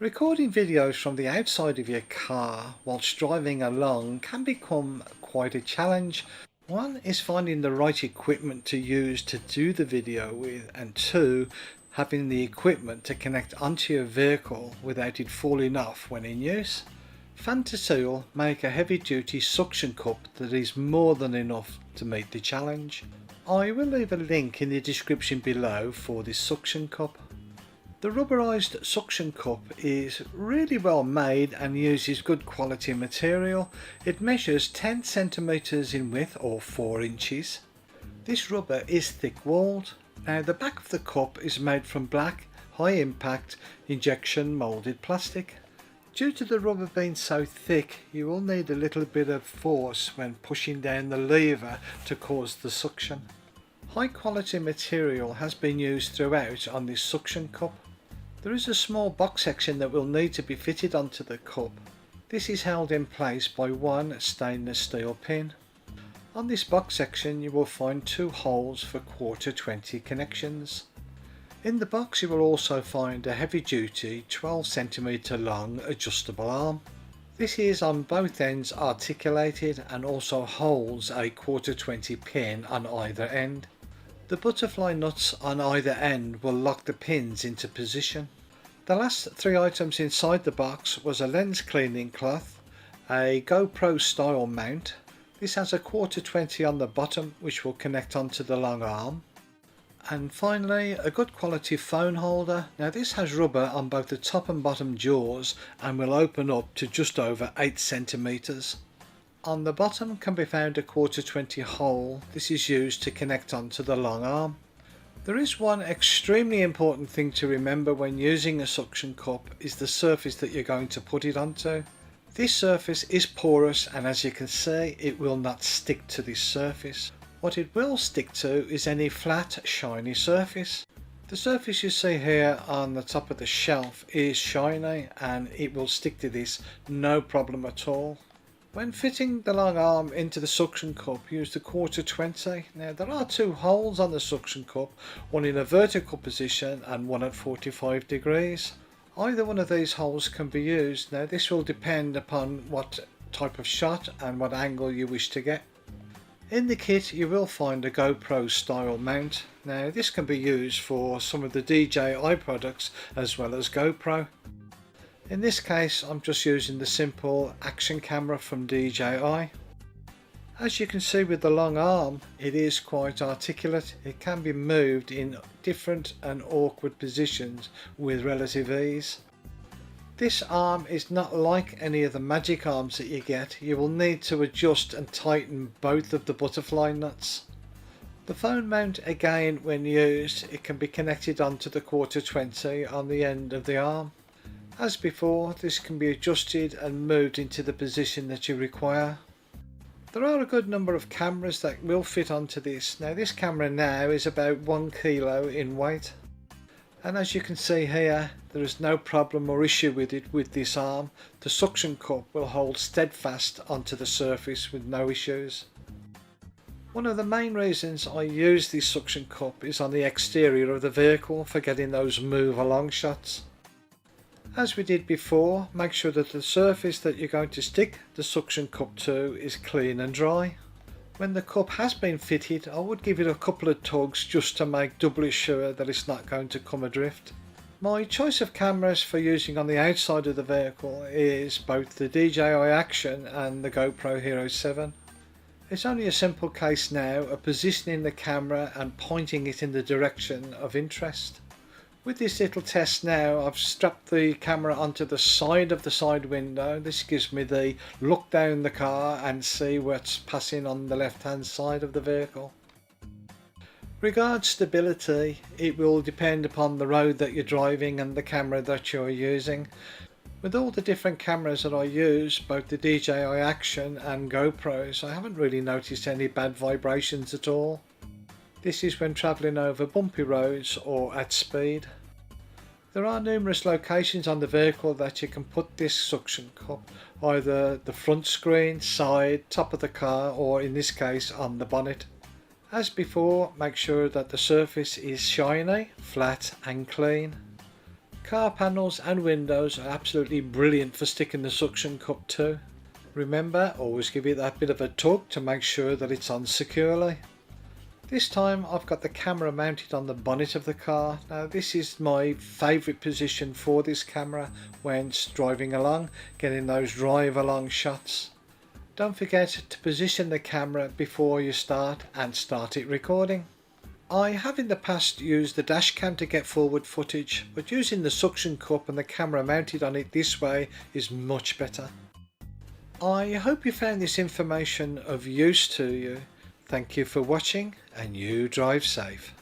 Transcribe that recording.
Recording videos from the outside of your car whilst driving along can become quite a challenge. One is finding the right equipment to use to do the video with, and two, having the equipment to connect onto your vehicle without it falling off when in use. Fantasyl make a heavy duty suction cup that is more than enough to meet the challenge. I will leave a link in the description below for this suction cup. The rubberized suction cup is really well made and uses good quality material. It measures 10 centimeters in width or 4 inches. This rubber is thick walled. Now the back of the cup is made from black, high impact, injection molded plastic. Due to the rubber being so thick, you will need a little bit of force when pushing down the lever to cause the suction. High quality material has been used throughout on this suction cup. There is a small box section that will need to be fitted onto the cup. This is held in place by one stainless steel pin. On this box section you will find 2 holes for ⅛ connections. In the box you will also find a heavy duty 12 cm long adjustable arm. This is on both ends articulated and also holds a ⅛ pin on either end. The butterfly nuts on either end will lock the pins into position. The last 3 items inside the box was a lens cleaning cloth, a GoPro style mount. This has a ⅛ on the bottom which will connect onto the long arm. And finally a good quality phone holder. Now this has rubber on both the top and bottom jaws and will open up to just over 8 centimeters. On the bottom can be found a ⅛ hole. This is used to connect onto the long arm. There is one extremely important thing to remember when using a suction cup is the surface that you're going to put it onto. This surface is porous and as you can see it will not stick to this surface. What it will stick to is any flat shiny surface. The surface you see here on the top of the shelf is shiny and it will stick to this no problem at all. When fitting the long arm into the suction cup, use the ⅛. Now there are 2 holes on the suction cup, one in a vertical position and one at 45 degrees. Either one of these holes can be used. Now this will depend upon what type of shot and what angle you wish to get. In the kit you will find a GoPro style mount. Now this can be used for some of the DJI products as well as GoPro. In this case I'm just using the simple action camera from DJI. As you can see with the long arm, it is quite articulate. It can be moved in different and awkward positions with relative ease. This arm is not like any of the magic arms that you get. You will need to adjust and tighten both of the butterfly nuts. The phone mount, again, when used, it can be connected onto the ⅛ on the end of the arm. As before, this can be adjusted and moved into the position that you require. There are a good number of cameras that will fit onto this. Now this camera now is about 1 kilo in weight. And as you can see here, there is no problem or issue with it with this arm. The suction cup will hold steadfast onto the surface with no issues. One of the main reasons I use this suction cup is on the exterior of the vehicle for getting those move along shots. As we did before, make sure that the surface that you're going to stick the suction cup to is clean and dry. When the cup has been fitted, I would give it a couple of tugs just to make doubly sure that it's not going to come adrift. My choice of cameras for using on the outside of the vehicle is both the DJI Action and the GoPro Hero 7. It's only a simple case now of positioning the camera and pointing it in the direction of interest. With this little test now, I've strapped the camera onto the side of the side window. This gives me the look down the car and see what's passing on the left hand side of the vehicle. Regarding stability, it will depend upon the road that you're driving and the camera that you're using. With all the different cameras that I use, both the DJI Action and GoPros, I haven't really noticed any bad vibrations at all. This is when travelling over bumpy roads or at speed. There are numerous locations on the vehicle that you can put this suction cup, either the front screen, side, top of the car, or in this case on the bonnet. As before, make sure that the surface is shiny, flat and clean. Car panels and windows are absolutely brilliant for sticking the suction cup to. Remember, always give it that bit of a tug to make sure that it's on securely. This time I've got the camera mounted on the bonnet of the car. Now this is my favourite position for this camera when driving along, getting those drive along shots. Don't forget to position the camera before you start and start it recording. I have in the past used the dash cam to get forward footage, but using the suction cup and the camera mounted on it this way is much better. I hope you found this information of use to you. Thank you for watching, and you drive safe.